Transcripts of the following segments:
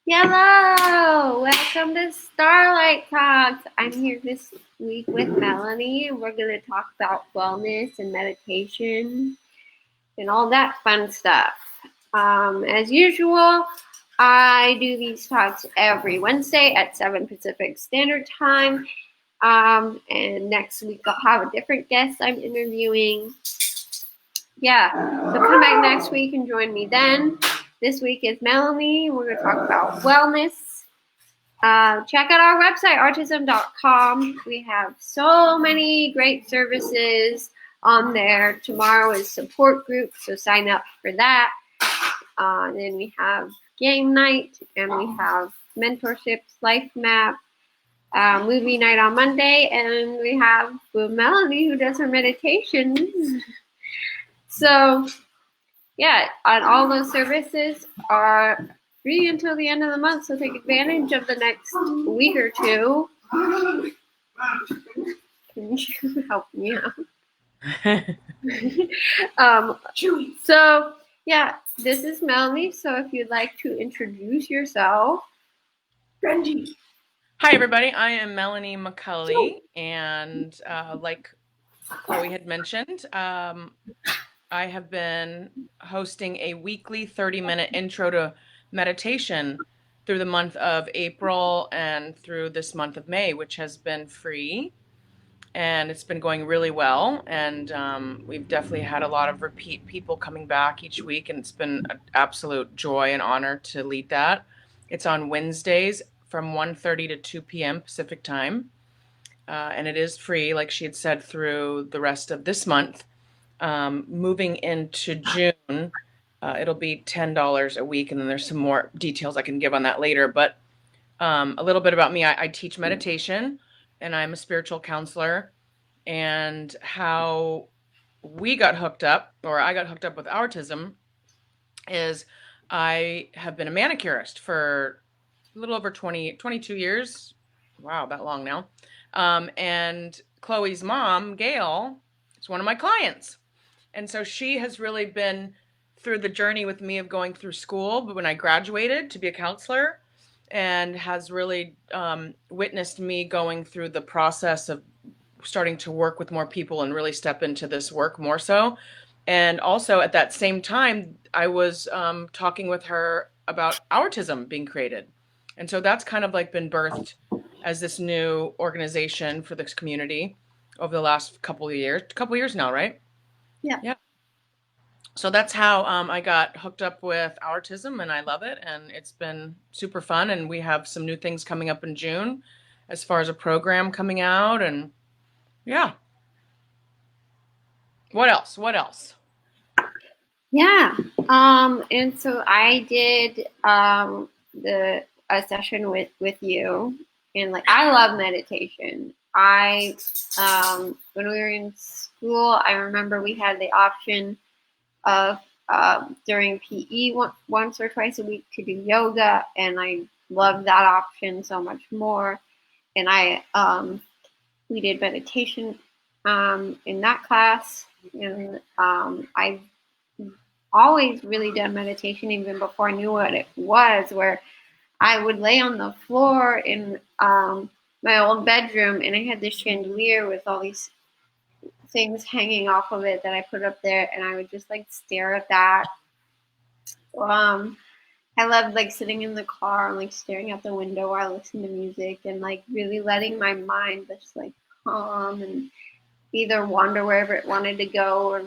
Hello! Welcome to Starlight Talks. I'm here this week with Melanie, and we're going to talk about wellness and meditation and all that fun stuff. As usual, I do these talks every Wednesday at 7 Pacific Standard Time. And next week I'll have a different guest I'm interviewing. Yeah, so come back next week and join me then. This week is Melanie. We're going to talk about wellness. Check out our website, autism.com. We have so many great services on there. Tomorrow is support group, so sign up for that. And then we have game night, and we have mentorships, life map, movie night on Monday, and we have Melanie who does her meditations. So, yeah, and all those services are free until the end of the month, so take advantage of the next week or two. Can you help me out? So, yeah, this is Melanie. So if you'd like to introduce yourself. Benji. Hi, everybody. I am Melanie Mcully, and like Chloe had mentioned, I have been hosting a weekly 30-minute intro to meditation through the month of April and through this month of May, which has been free. And it's been going really well. And we've definitely had a lot of repeat people coming back each week. And it's been an absolute joy and honor to lead that. It's on Wednesdays from 1:30 to 2 p.m. Pacific time. And it is free, like she had said, through the rest of this month. Moving into June, it'll be $10 a week. And then there's some more details I can give on that later. But a little bit about me. I teach meditation, and I'm a spiritual counselor. And how we got hooked up, or I got hooked up with autism, is I have been a manicurist for a little over 22 years. Wow, that long now. And Chloe's mom, Gail, is one of my clients. And so she has really been through the journey with me of going through school, but when I graduated to be a counselor, and has really witnessed me going through the process of starting to work with more people and really step into this work more so. And also at that same time, I was talking with her about autism being created. And so that's kind of like been birthed as this new organization for this community over the last couple of years now, right? Yeah. So that's how I got hooked up with autism, and I love it. And it's been super fun. And we have some new things coming up in June as far as a program coming out. And yeah. What else? Yeah. And so I did a session with you, and like I love meditation. When we were in school, I remember we had the option of during PE once or twice a week to do yoga, and I loved that option so much more. And we did meditation in that class, and I've always really done meditation even before I knew what it was, where I would lay on the floor in my old bedroom, and I had this chandelier with all these things hanging off of it that I put up there, and I would just like stare at that. I loved like sitting in the car and like staring out the window while I listened to music, and like really letting my mind just like calm and either wander wherever it wanted to go,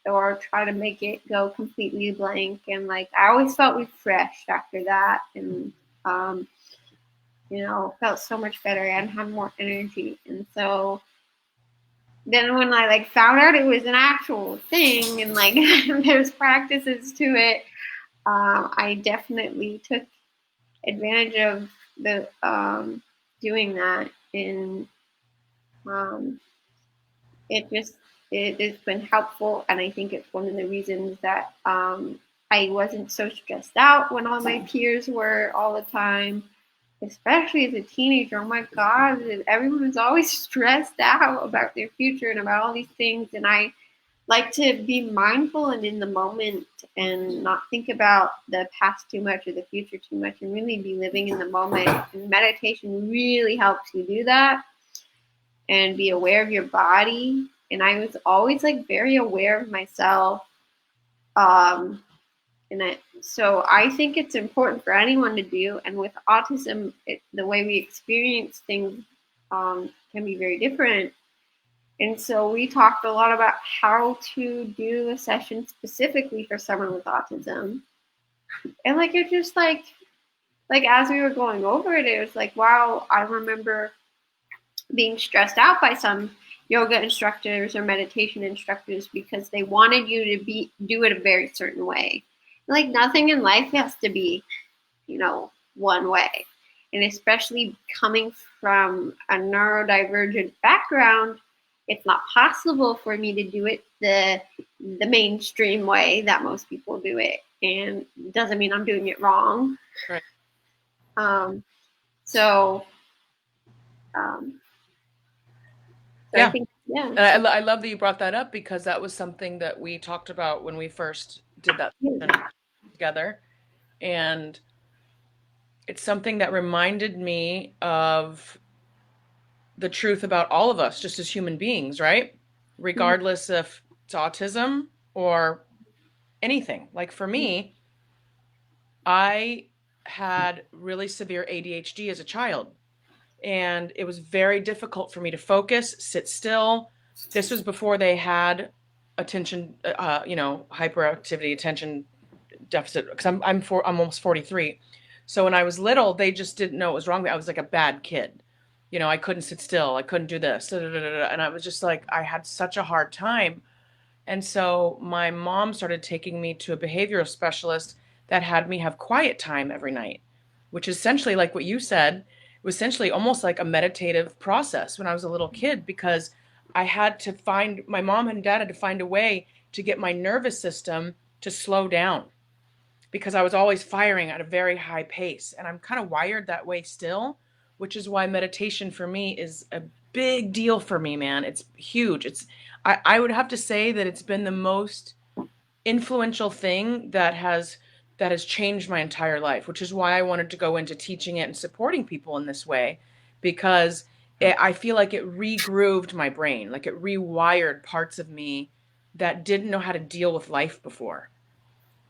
or try to make it go completely blank. And like I always felt refreshed after that, and felt so much better and had more energy. And so then when I like found out it was an actual thing, and like there's practices to it, I definitely took advantage of the doing that. And it's been helpful, and I think it's one of the reasons that I wasn't so stressed out when all my peers were all the time, especially as a teenager. Oh my God, everyone was always stressed out about their future and about all these things, and I like to be mindful and in the moment and not think about the past too much or the future too much and really be living in the moment. And meditation really helps you do that and be aware of your body. And I was always like very aware of myself. Um, so I think it's important for anyone to do. And with autism, the way we experience things can be very different. And so we talked a lot about how to do a session specifically for someone with autism. And like it just like as we were going over it, it was like, wow, I remember being stressed out by some yoga instructors or meditation instructors because they wanted you to do it a very certain way. Like nothing in life has to be, one way. And especially coming from a neurodivergent background, it's not possible for me to do it the mainstream way that most people do it. And it doesn't mean I'm doing it wrong. Right. So um, Yeah. I think, yeah. And I love that you brought that up because that was something that we talked about when we first did that session together. And it's something that reminded me of the truth about all of us, just as human beings, right? Regardless if it's autism or anything. Like for me, I had really severe ADHD as a child, and it was very difficult for me to focus, sit still. This was before they had attention, hyperactivity, attention deficit. Because I'm almost 43. So when I was little, they just didn't know what was wrong with me. I was like a bad kid. I couldn't sit still. I couldn't do this. Da, da, da, da, and I was just like, I had such a hard time. And so my mom started taking me to a behavioral specialist that had me have quiet time every night, which is essentially like what you said. It was essentially almost like a meditative process when I was a little kid because I had to find, my mom and dad had to find a way to get my nervous system to slow down because I was always firing at a very high pace. And I'm kind of wired that way still, which is why meditation for me is a big deal for me, man. It's huge. I would have to say that it's been the most influential thing that has changed my entire life, which is why I wanted to go into teaching it and supporting people in this way, because I feel like it regrooved my brain, like it rewired parts of me that didn't know how to deal with life before.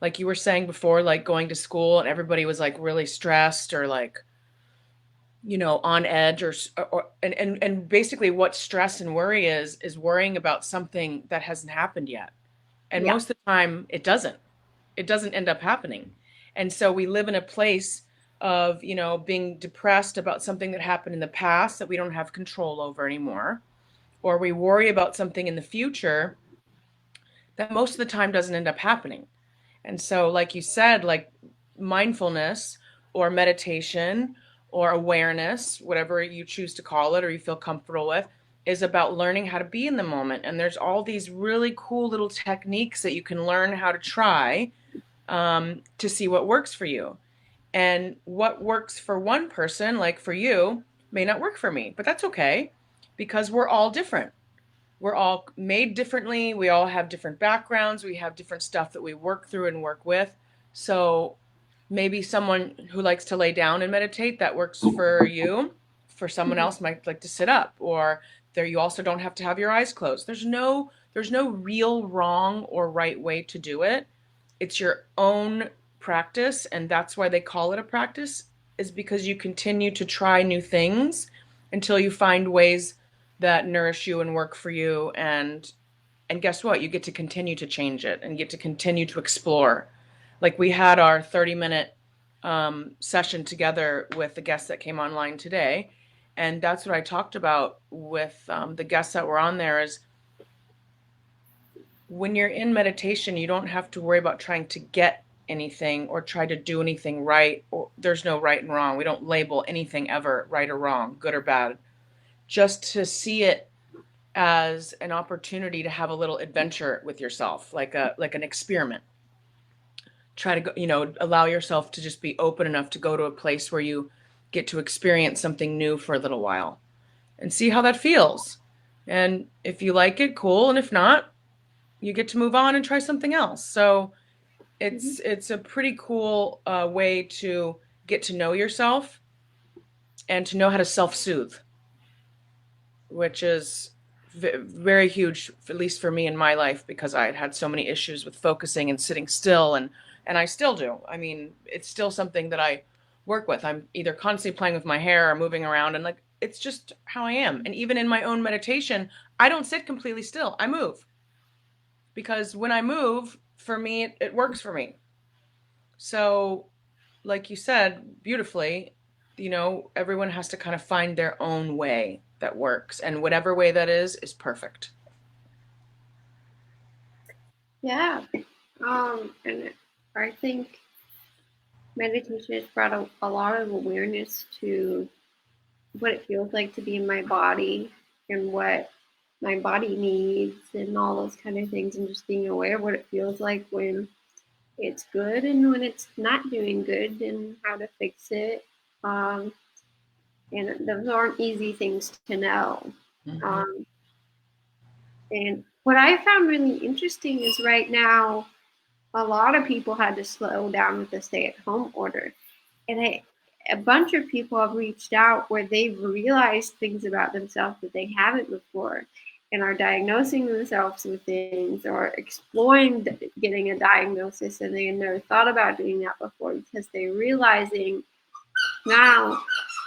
Like you were saying before, like going to school and everybody was like really stressed or like, on edge and basically what stress and worry is worrying about something that hasn't happened yet. And Yeah. most of the time it doesn't end up happening. And so we live in a place of, being depressed about something that happened in the past that we don't have control over anymore, or we worry about something in the future that most of the time doesn't end up happening. And so, like you said, like mindfulness or meditation or awareness, whatever you choose to call it or you feel comfortable with, is about learning how to be in the moment. And there's all these really cool little techniques that you can learn how to try to see what works for you. And what works for one person, like for you, may not work for me, but that's okay because we're all different. We're all made differently. We all have different backgrounds. We have different stuff that we work through and work with. So maybe someone who likes to lay down and meditate, that works for you. For someone else might like to sit up, or there you also don't have to have your eyes closed. There's no real wrong or right way to do it. It's your own practice, and that's why they call it a practice, is because you continue to try new things until you find ways that nourish you and work for you. And guess what, you get to continue to change it and get to continue to explore. Like we had our 30-minute session together with the guests that came online today, and that's what I talked about with the guests that were on there, is when you're in meditation you don't have to worry about trying to get anything or try to do anything right. Or there's no right and wrong. We don't label anything ever right or wrong, good or bad. Just to see it as an opportunity to have a little adventure with yourself, like an experiment. Try to go, allow yourself to just be open enough to go to a place where you get to experience something new for a little while and see how that feels. And if you like it, cool. And if not, you get to move on and try something else. So Mhm. it's a pretty cool way to get to know yourself and to know how to self-soothe, which is very huge, at least for me in my life, because I had so many issues with focusing and sitting still, and I still do. I mean, it's still something that I work with. I'm either constantly playing with my hair or moving around, and like it's just how I am. And even in my own meditation, I don't sit completely still. I move because when I move, for me, it works for me. So, like you said beautifully, everyone has to kind of find their own way that works, and whatever way that is perfect. Yeah. And I think meditation has brought a lot of awareness to what it feels like to be in my body and what my body needs and all those kind of things, and just being aware of what it feels like when it's good and when it's not doing good and how to fix it. Um, and those aren't easy things to know. Mm-hmm. Um, and what I found really interesting is right now, a lot of people had to slow down with the stay at home order. And a bunch of people have reached out where they've realized things about themselves that they haven't before and are diagnosing themselves with things or exploring getting a diagnosis, and they never thought about doing that before because they're realizing now,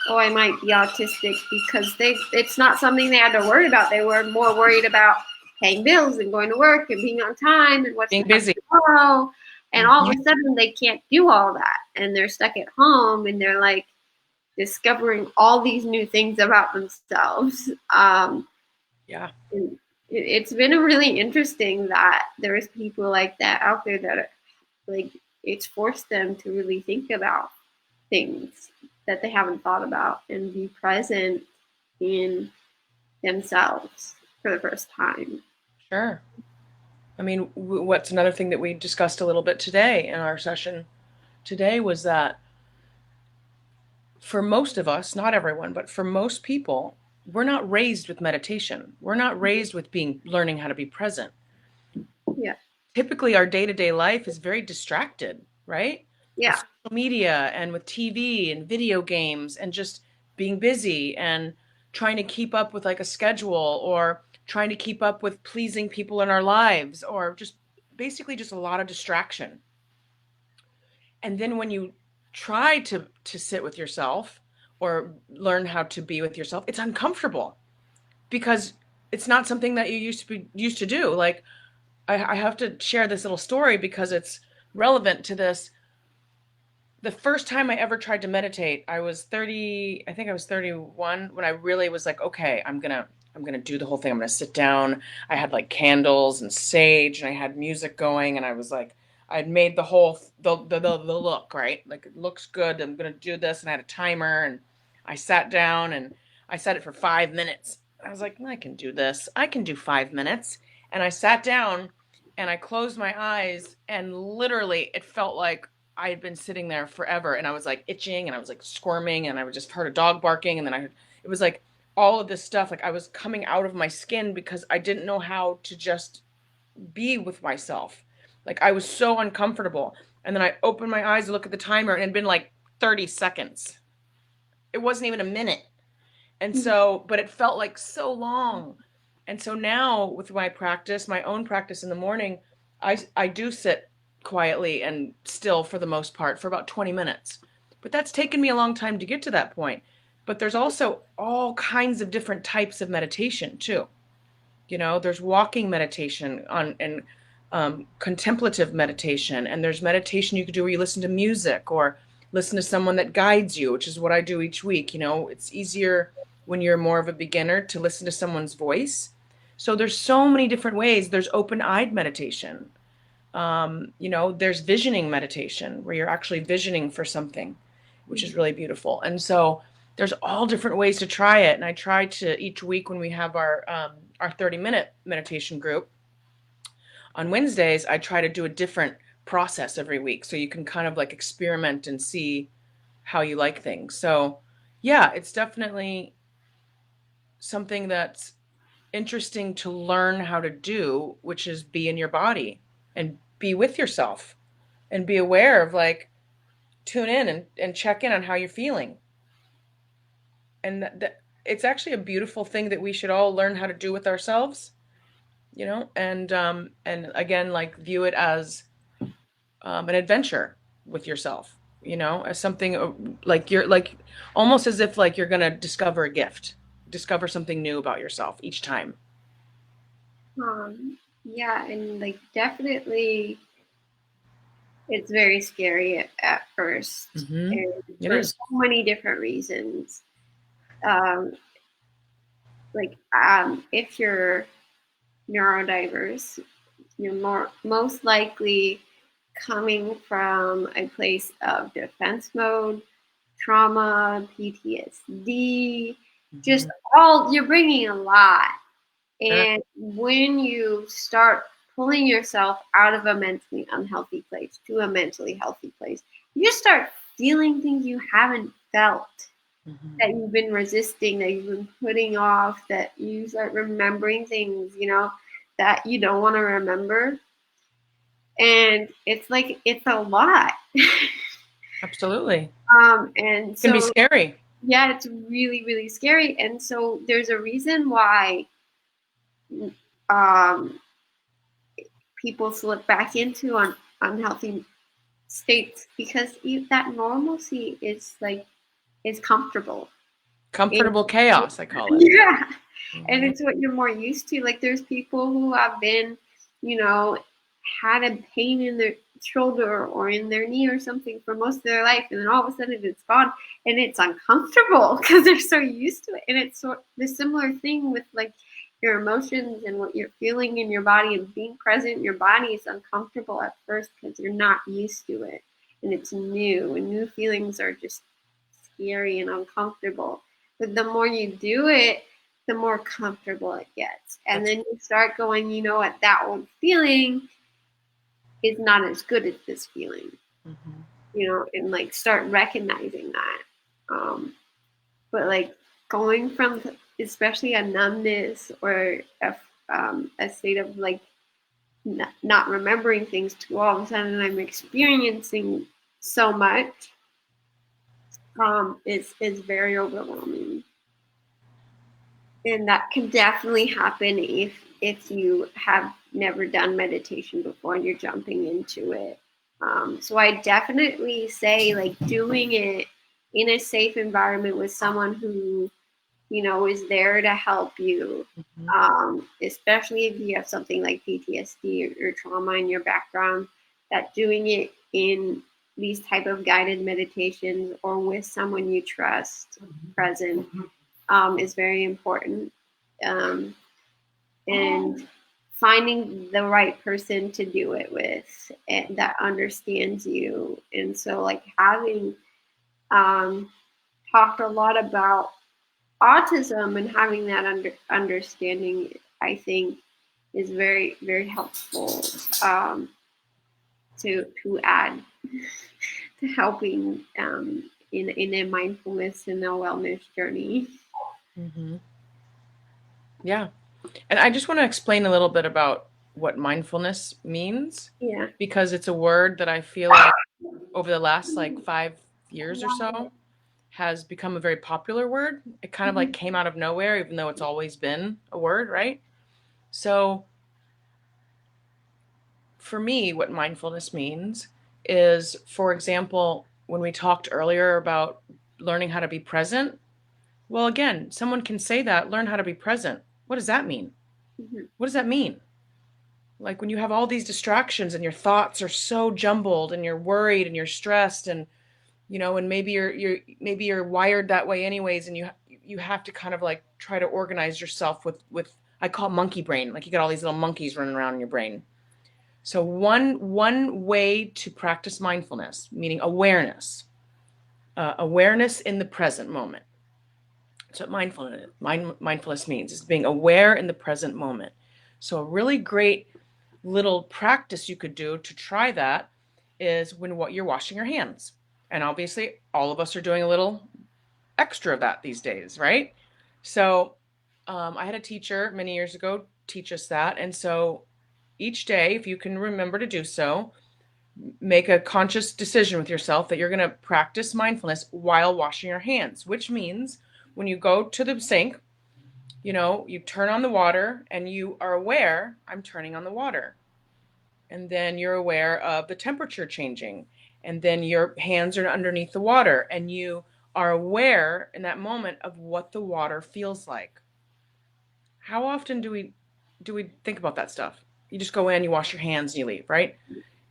oh, I might be autistic, because it's not something they had to worry about. They were more worried about paying bills and going to work and being on time and what's Being going to happen busy. tomorrow. And all Mm-hmm. of a sudden they can't do all that, and they're stuck at home, and they're like discovering all these new things about themselves. Yeah. And it's been really interesting that there's people like that out there that are, like, it's forced them to really think about things that they haven't thought about and be present in themselves for the first time. Sure. I mean, what's another thing that we discussed a little bit today in our session today was that for most of us, not everyone, but for most people, we're not raised with meditation. We're not raised with learning how to be present. Yeah. Typically our day-to-day life is very distracted, right? With Yeah. social media and with TV and video games and just being busy and trying to keep up with like a schedule, or trying to keep up with pleasing people in our lives, or just basically just a lot of distraction. And then when you try to sit with yourself or learn how to be with yourself, it's uncomfortable because it's not something that you used to do. Like I have to share this little story because it's relevant to this. The first time I ever tried to meditate, I was 30, I think I was 31, when I really was like, okay, I'm going to do the whole thing. I'm going to sit down. I had like candles and sage and I had music going, and I was like, I'd made the whole the look, right? Like it looks good. I'm going to do this, and I had a timer, and I sat down and I set it for 5 minutes. I was like, I can do this. I can do 5 minutes. And I sat down and I closed my eyes, and literally it felt like I had been sitting there forever, and I was like itching and I was like squirming, and I would just heard a dog barking, and then it was like all of this stuff, like I was coming out of my skin because I didn't know how to just be with myself. Like I was so uncomfortable. And then I opened my eyes to look at the timer, and it had been like 30 seconds. It wasn't even a minute. And so, but it felt like so long. And so now with my practice, my own practice in the morning, I do sit quietly and still for the most part for about 20 minutes. But that's taken me a long time to get to that point. But there's also all kinds of different types of meditation too. There's walking meditation and contemplative meditation, and there's meditation you could do where you listen to music or listen to someone that guides you, which is what I do each week. It's easier when you're more of a beginner to listen to someone's voice. So there's so many different ways. There's open-eyed meditation. There's visioning meditation where you're actually visioning for something, which is really beautiful. And so there's all different ways to try it. And I try to each week when we have our 30-minute meditation group on Wednesdays, I try to do a different process every week. So you can kind of like experiment and see how you like things. So yeah, it's definitely something that's interesting to learn how to do, which is be in your body and be with yourself and be aware of, like, tune in and check in on how you're feeling. And it's actually a beautiful thing that we should all learn how to do with ourselves, and again, like, view it as an adventure with yourself, as something like you're like almost as if like you're going to discover a gift, discover something new about yourself each time. Yeah, and like definitely it's very scary at first, Mm-hmm. and It for so is. many different reasons. Um, if you're neurodiverse, you're most likely coming from a place of defense mode, trauma, PTSD, just Mm-hmm. all you're bringing a lot. Uh, And when you start pulling yourself out of a mentally unhealthy place to a mentally healthy place, you just start feeling things you haven't felt, mm-hmm. that you've been resisting, that you've been putting off, that you start remembering things, that you don't want to remember. And it's like, it's a lot. Absolutely. And It can be so, scary. yeah, it's really, really scary. And so there's a reason why um, people slip back into unhealthy states, because that normalcy is comfortable. And, Comfortable chaos, I call it. yeah, and Mm-hmm. it's what you're more used to. Like there's people who have been, you know, had a pain in their shoulder or in their knee or something for most of their life, and then all of a sudden it's gone, and it's uncomfortable because they're so used to it. And it's the similar thing with like your emotions and what you're feeling in your body, and being present in your body is uncomfortable at first because you're not used to it, and it's new, and new feelings are just scary and uncomfortable. But the more you do it, the more comfortable it gets. And That's then you start going, you know what, that old feeling is not as good as this feeling, mm-hmm. and like start recognizing that. But like going from, especially a numbness or a state of like not remembering things, to all of a sudden I'm experiencing so much, is very overwhelming. And that can definitely happen if you have never done meditation before and you're jumping into it. So I definitely say like doing it in a safe environment with someone who is there to help you. Mm-hmm. Especially if you have something like PTSD or trauma in your background, that doing it in these type of guided meditations or with someone you trust present, is very important. Um, and finding the right person to do it with, and that understands you. And so, like, having um, talked a lot about autism and having that understanding, I think, is very, very helpful, to add to helping, in a mindfulness and a wellness journey. Mm-hmm. Yeah. And I just want to explain a little bit about what mindfulness means, Yeah. because it's a word that I feel like over the last like 5 years or so has become a very popular word. It kind of like came out of nowhere, even though it's always been a word, right? So for me, what mindfulness means is, for example, when we talked earlier about learning how to be present, well, again, someone can say that, learn how to be present. What does that mean? Mhm. What does that mean? Like when you have all these distractions and your thoughts are so jumbled and you're worried and you're stressed, and and maybe you're wired that way anyways, and you have to kind of like try to organize yourself with I call it monkey brain. Like you got all these little monkeys running around in your brain. So one way to practice mindfulness, meaning awareness, awareness in the present moment. So what mindfulness means is being aware in the present moment. So a really great little practice you could do to try that is when what you're washing your hands. And obviously all of us are doing a little extra of that these days, right? So I had a teacher many years ago teach us that. And so each day, if you can remember to do so, make a conscious decision with yourself that you're going to practice mindfulness while washing your hands, which means when you go to the sink, you turn on the water and you are aware, I'm turning on the water. And then you're aware of the temperature changing. And then your hands are underneath the water and you are aware in that moment of what the water feels like. How often do we think about that stuff? You just go in, you wash your hands, and you leave, right?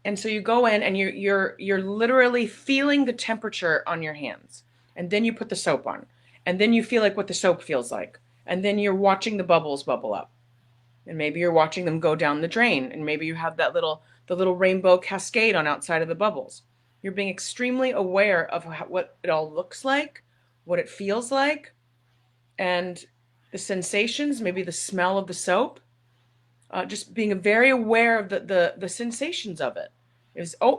And so you go in and you're literally feeling the temperature on your hands. And then you put the soap on. And then you feel like what the soap feels like. And then you're watching the bubbles bubble up. And maybe you're watching them go down the drain. And maybe you have the little rainbow cascade on outside of the bubbles. You're being extremely aware of what it all looks like, what it feels like, and the sensations, maybe the smell of the soap. Just being very aware of the sensations of it.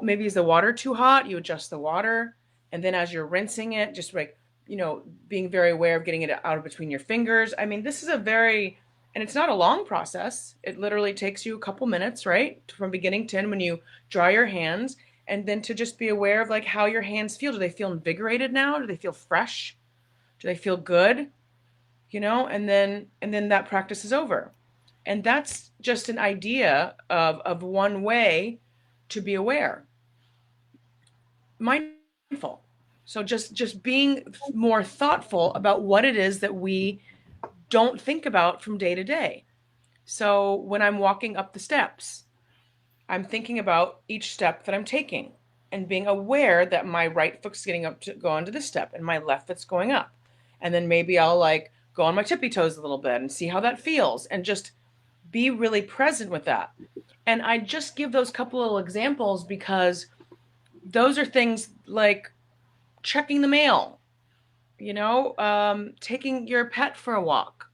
Maybe is the water too hot? You adjust the water, and then as you're rinsing it, just like being very aware of getting it out of between your fingers. I mean, this is and it's not a long process. It literally takes you a couple minutes, right, from beginning to end when you dry your hands, and then to just be aware of like how your hands feel. Do they feel invigorated now? Do they feel fresh? Do they feel good? And then that practice is over. And that's just an idea of one way to be aware. Mindful. So just being more thoughtful about what it is that we don't think about from day to day. So when I'm walking up the steps, I'm thinking about each step that I'm taking and being aware that my right foot's getting up to go onto the step and my left foot's going up. And then maybe I'll like go on my tippy toes a little bit and see how that feels and just be really present with that. And I just give those couple of examples because those are things like checking the mail, taking your pet for a walk.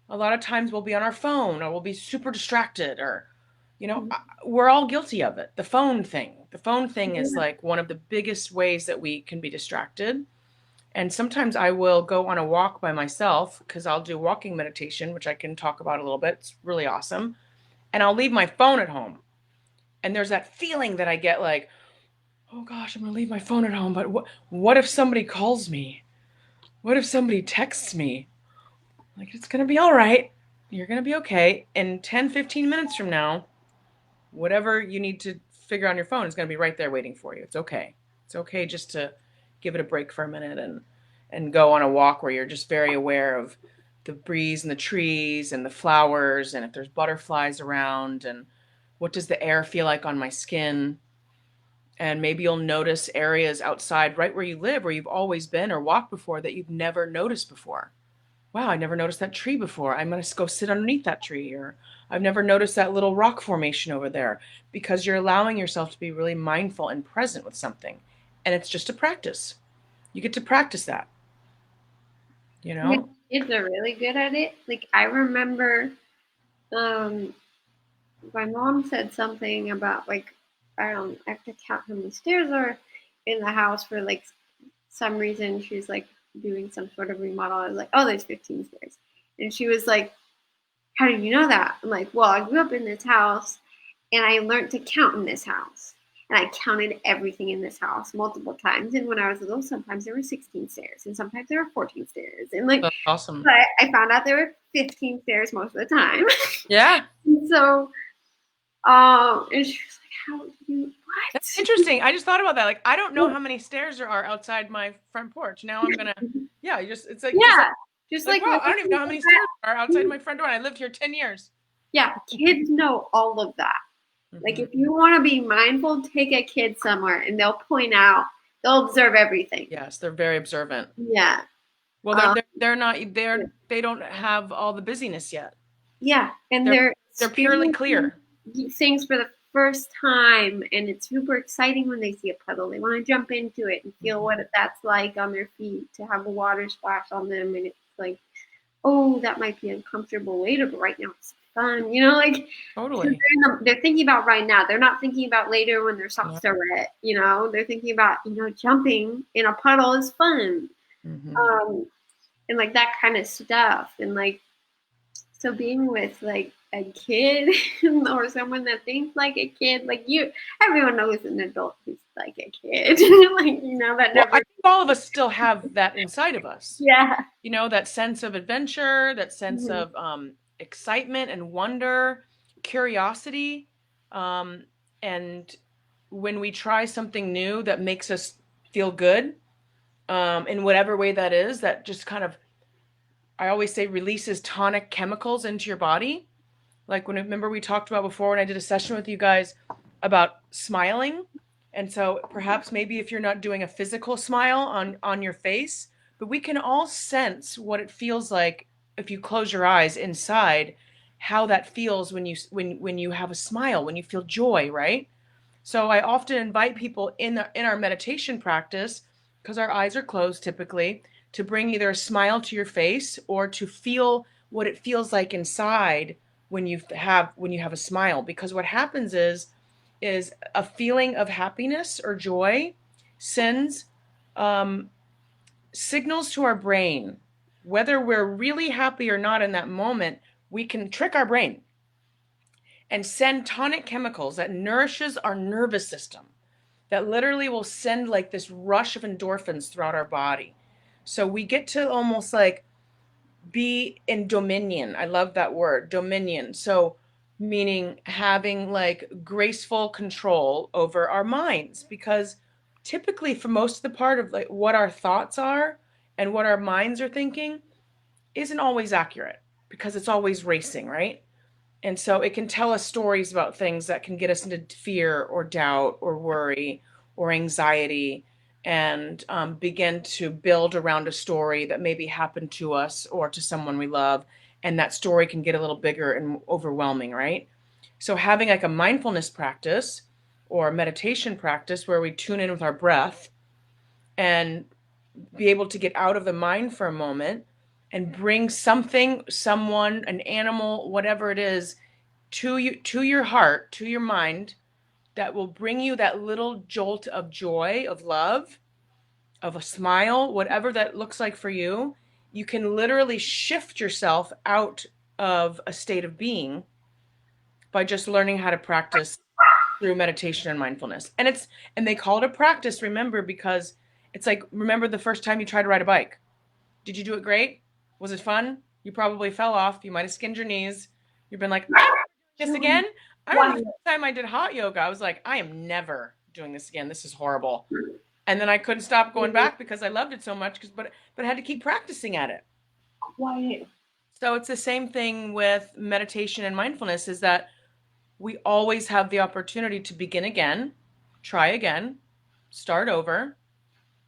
A lot of times we'll be on our phone or we'll be super distracted or, we're all guilty of it. The phone thing. The phone thing is like one of the biggest ways that we can be distracted. And sometimes I will go on a walk by myself because I'll do walking meditation, which I can talk about a little bit. It's really awesome. And I'll leave my phone at home. And there's that feeling that I get like, oh gosh, I'm going to leave my phone at home. But what if somebody calls me? What if somebody texts me? Like, it's going to be all right. You're going to be okay. In 10, 15 minutes from now, whatever you need to figure on your phone is going to be right there waiting for you. It's okay. It's okay just to give it a break for a minute and go on a walk where you're just very aware of the breeze and the trees and the flowers and if there's butterflies around and what does the air feel like on my skin. And maybe you'll notice areas outside right where you live, where you've always been or walked before that you've never noticed before. Wow, I never noticed that tree before. I'm going to go sit underneath that tree. Or I've never noticed that little rock formation over there, because you're allowing yourself to be really mindful and present with something. And it's just a practice. You get to practice that. Kids are really good at it. Like I remember my mom said something about like I have to count how many stairs are in the house for like some reason. She was like doing some sort of remodel. I was like, oh, there's 15 stairs. And she was like, how did you know that? I'm like, well, I grew up in this house and I learned to count in this house. And I counted everything in this house multiple times. And when I was little, sometimes there were 16 stairs and sometimes there were 14 stairs. And like, that's awesome. But I found out there were 15 stairs most of the time. Yeah. So, and she was like, how do you, what? That's interesting. I just thought about that. Like, I don't know how many stairs there are outside my front porch. Now I'm going to, yeah, it's like, yeah. Just like wow, I don't even know how many stairs are outside my front door. I lived here 10 years. Yeah, kids know all of that. Mm-hmm. Like if you want to be mindful, take a kid somewhere and they'll point out, they'll observe everything. Yes, they're very observant. Yeah. Well, they don't have all the busyness yet. Yeah, and they're purely clear. Things for the first time, and it's super exciting when they see a puddle. They want to jump into it and feel what that's like on their feet, to have the water splash on them, and it's like, oh, that might be an uncomfortable later, but right now it's fun, like totally. They're thinking about right now. They're not thinking about later when their socks are wet. They're thinking about jumping in a puddle is fun, and like that kind of stuff, and like So being with like a kid or someone that thinks like a kid, like everyone knows an adult who's like a kid, like that Well, I never. think all of us still have that inside of us. Yeah. That sense of adventure, that sense Mhm. of excitement and wonder, curiosity. And when we try something new that makes us feel good, in whatever way that is, that just kind of, I always say, releases tonic chemicals into your body. Like remember we talked about before when I did a session with you guys about smiling. And so perhaps maybe if you're not doing a physical smile on your face, but we can all sense what it feels like if you close your eyes inside, how that feels when you have a smile, when you feel joy, right? So I often invite people in our meditation practice, because our eyes are closed typically, to bring either a smile to your face or to feel what it feels like inside when you have a smile. Because what happens is a feeling of happiness or joy sends um, signals to our brain. Whether we're really happy or not in that moment, we can trick our brain and send tonic chemicals that nourishes our nervous system, that literally will send like this rush of endorphins throughout our body. So we get to almost like be in dominion. I love that word, dominion. So meaning having like graceful control over our minds, because typically for most of the part of like what our thoughts are and what our minds are thinking isn't always accurate, because it's always racing, right? And so it can tell us stories about things that can get us into fear or doubt or worry or anxiety, and begin to build around a story that maybe happened to us or to someone we love. And that story can get a little bigger and overwhelming, right? So having like a mindfulness practice or meditation practice where we tune in with our breath and be able to get out of the mind for a moment and bring something, someone, an animal, whatever it is, to you, to your heart, to your mind, that will bring you that little jolt of joy, of love, of a smile, whatever that looks like for you. You can literally shift yourself out of a state of being by just learning how to practice through meditation and mindfulness. And they call it a practice, remember, because it's like, remember the first time you tried to ride a bike. Did you do it great? Was it fun? You probably fell off. You might have skinned your knees. You've been like, I'm this again. I remember the first time I did hot yoga, I was like, I am never doing this again. This is horrible. And then I couldn't stop going back because I loved it so much. But I had to keep practicing at it. Quiet. So it's the same thing with meditation and mindfulness, is that we always have the opportunity to begin again, try again, start over,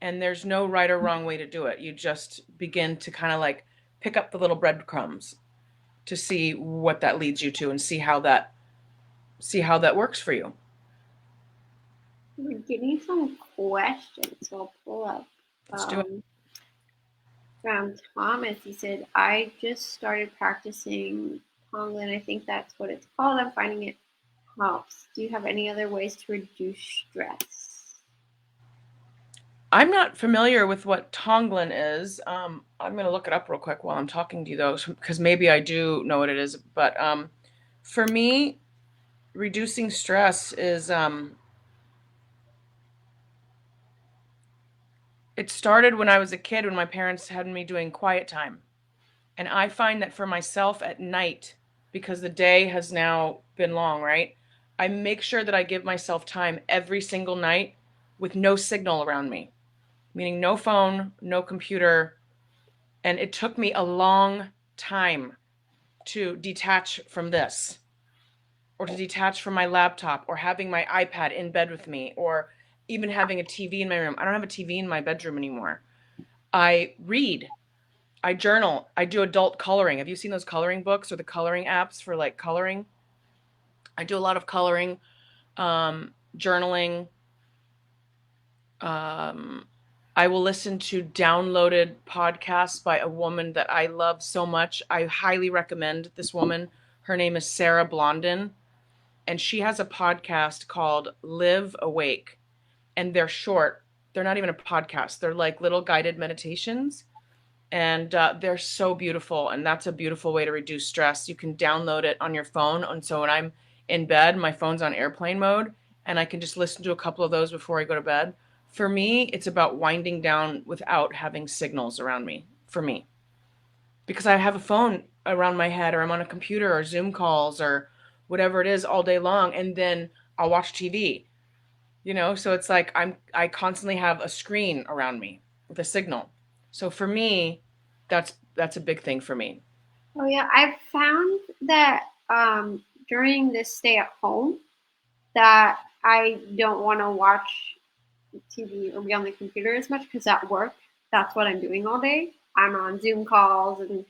and there's no right or wrong way to do it. You just begin to kind of like pick up the little breadcrumbs to see what that leads you to, and see how that works for you. We're getting some questions, so I'll pull up. Let's do it. From Thomas, he said, I just started practicing Tonglen. I think that's what it's called. I'm finding it helps. Do you have any other ways to reduce stress? I'm not familiar with what Tonglen is. I'm going to look it up real quick while I'm talking to you, though, because maybe I do know what it is. But for me, reducing stress is it started when I was a kid, when my parents had me doing quiet time. And I find that for myself at night, because the day has now been long, right? I make sure that I give myself time every single night with no signal around me, meaning no phone, no computer. And it took me a long time to detach from this, or to detach from my laptop, or having my iPad in bed with me, or even having a TV in my room. I don't have a TV in my bedroom anymore. I read, I journal, I do adult coloring. Have you seen those coloring books or the coloring apps for like coloring? I do a lot of coloring, journaling. Um, I will listen to downloaded podcasts by a woman that I love so much. I highly recommend this woman. Her name is Sarah Blondin, and she has a podcast called Live Awake. And they're short. They're not even a podcast. They're like little guided meditations. and they're so beautiful, and that's a beautiful way to reduce stress. You can download it on your phone, and so when I'm in bed, my phone's on airplane mode, and I can just listen to a couple of those before I go to bed. For me, it's about winding down without having signals around me, for me, because I have a phone around my head, or I'm on a computer or Zoom calls or whatever it is all day long, and then I'll watch TV. So it's like I constantly have a screen around me with a signal. So for me, that's a big thing for me. Oh yeah, I've found that during this stay at home that I don't want to watch TV or be on the computer as much because at work that's what I'm doing all day. I'm on Zoom calls and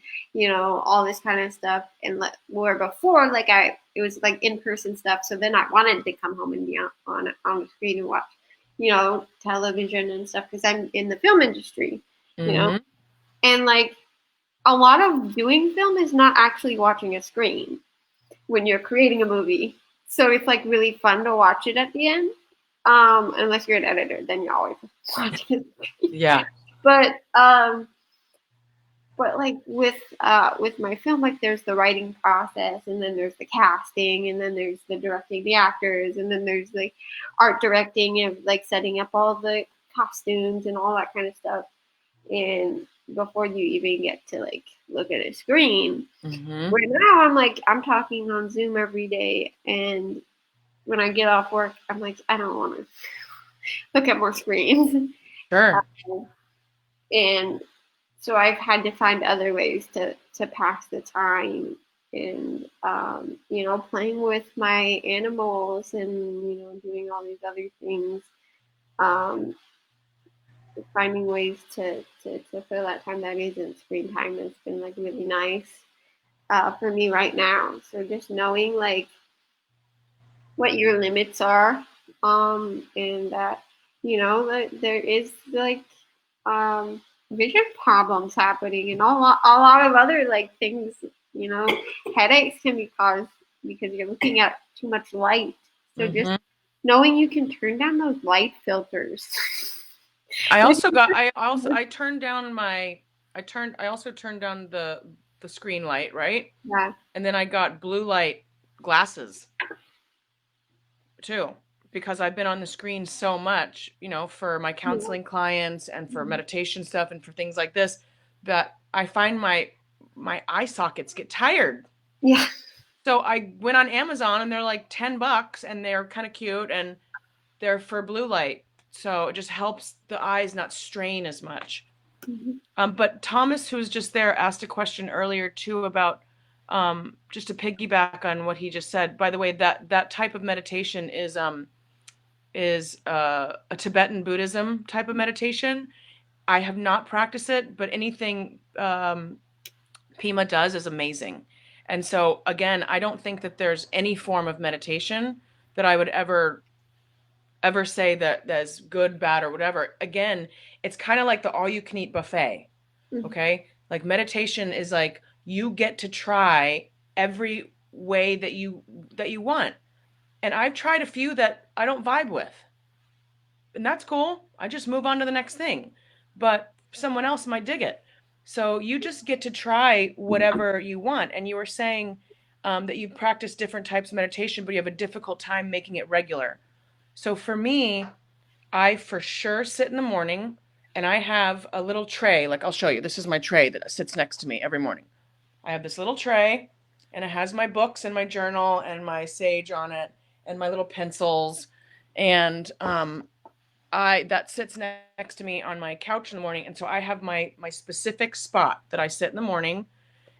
all this kind of stuff. And where before, like it was like in person stuff. So then I wanted to come home and be on the screen and watch, television and stuff because I'm in the film industry, you know, Hmm. and like a lot of doing film is not actually watching a screen when you're creating a movie. So it's like really fun to watch it at the end. Unless you're an editor, then you're always watching it. Yeah. But like with my film, like there's the writing process, and then there's the casting, and then there's the directing the actors, and then there's like art directing and like setting up all the costumes and all that kind of stuff. And before you even get to like look at a screen, Hmm. right now I'm talking on Zoom every day, and when I get off work, I'm like I don't want to look at more screens. Sure. And so I've had to find other ways to pass the time, and playing with my animals, and doing all these other things, um, finding ways to fill that time that isn't screen time has been like really nice for me right now. So just knowing like what your limits are, and that that there is like vision problems happening, and a lot of other like things. You know, headaches can be caused because you're looking at too much light. So just Hmm. knowing you can turn down those light filters. I turned down I also turned down the screen light, right? Yeah. And then I got blue light glasses too, because I've been on the screen so much, for my Yeah. counseling clients and for meditation stuff and for things like this, that I find my eye sockets get tired. Yeah. So I went on Amazon, and they're like $10, and they're kind of cute, and they're for blue light. So it just helps the eyes not strain as much. Mhm. But Thomas, who was just there, asked a question earlier too about, just to piggyback on what he just said. By the way, that type of meditation is a Tibetan Buddhism type of meditation. I have not practiced it, but anything Pima does is amazing. And so again, I don't think that there's any form of meditation that I would ever say that that's good, bad, or whatever. Again, it's kind of like the all you can eat buffet. Mhm. Okay? Like meditation is like you get to try every way that you want. And I've tried a few that I don't vibe with. And that's cool. I just move on to the next thing. But someone else might dig it. So you just get to try whatever you want. And you were saying that you practice different types of meditation, but you have a difficult time making it regular. So for me, I for sure sit in the morning, and I have a little tray. Like I'll show you. This is my tray that sits next to me every morning. I have this little tray, and it has my books and my journal and my sage on it and my little pencils. And I that sits next to me on my couch in the morning. And so I have my specific spot that I sit in the morning,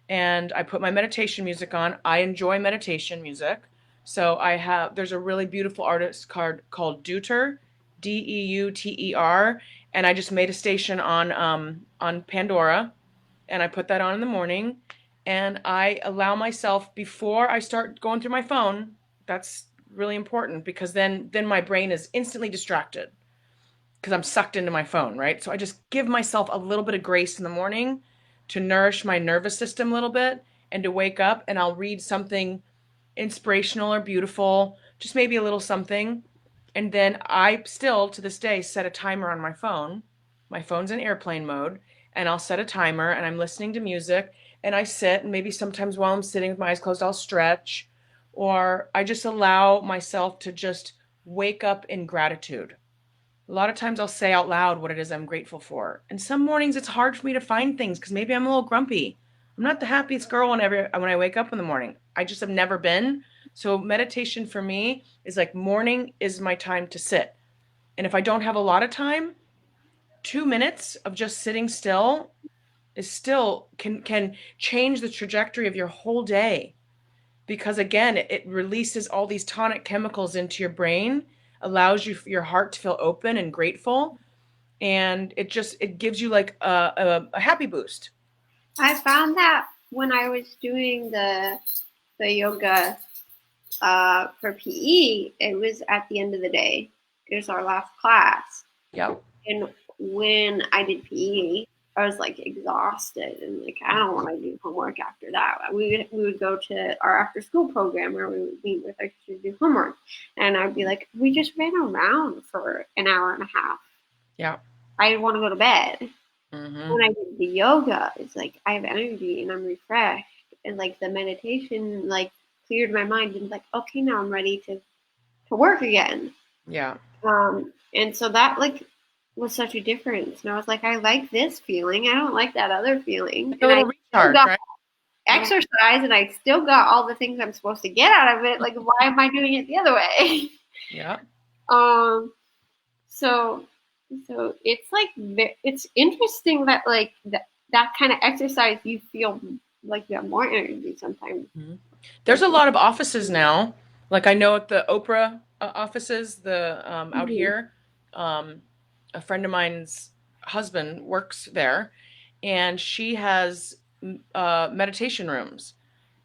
and I put my meditation music on. I enjoy meditation music. So there's a really beautiful artist card called Deuter, Deuter, and I just made a station on Pandora, and I put that on in the morning, and I allow myself before I start going through my phone. That's really important because then my brain is instantly distracted because I'm sucked into my phone, right? So I just give myself a little bit of grace in the morning to nourish my nervous system a little bit and to wake up, and I'll read something inspirational or beautiful, just maybe a little something. And then I still to this day set a timer on my phone. My phone's in airplane mode, and I'll set a timer and I'm listening to music and I sit, and maybe sometimes while I'm sitting with my eyes closed, I'll stretch, or I just allow myself to just wake up in gratitude. A lot of times I'll say out loud what it is I'm grateful for. And some mornings it's hard for me to find things because maybe I'm a little grumpy. I'm not the happiest girl when I wake up in the morning. I just have never been. So meditation for me is like morning is my time to sit. And if I don't have a lot of time, 2 minutes of just sitting still is still can change the trajectory of your whole day, because again it releases all these tonic chemicals into your brain, allows your heart to feel open and grateful, and it gives you like a happy boost. I found that when I was doing the yoga for PE, it was at the end of the day. It was our last class. Yep. And when I did PE, I was like exhausted and like I don't want to do homework after that. We would go to our after school program where we would meet with our teachers to do homework, and I'd be like, we just ran around for an hour and a half. Yeah. I want to go to bed. Mm-hmm. When I did the yoga, it's like I have energy and I'm refreshed, and like the meditation like cleared my mind and like, okay, now I'm ready to work again. Yeah. And so that like was such a difference. And I was like, I like this feeling. I don't like that other feeling. Like a little recharge, right? Exercise, and I still got all the things I'm supposed to get out of it. Like, why am I doing it the other way? Yeah. So it's like it's interesting that like that kind of exercise you feel like you have more energy sometimes. Mm-hmm. There's a lot of offices now. Like I know at the Oprah offices, the out here, a friend of mine's husband works there, and she has meditation rooms,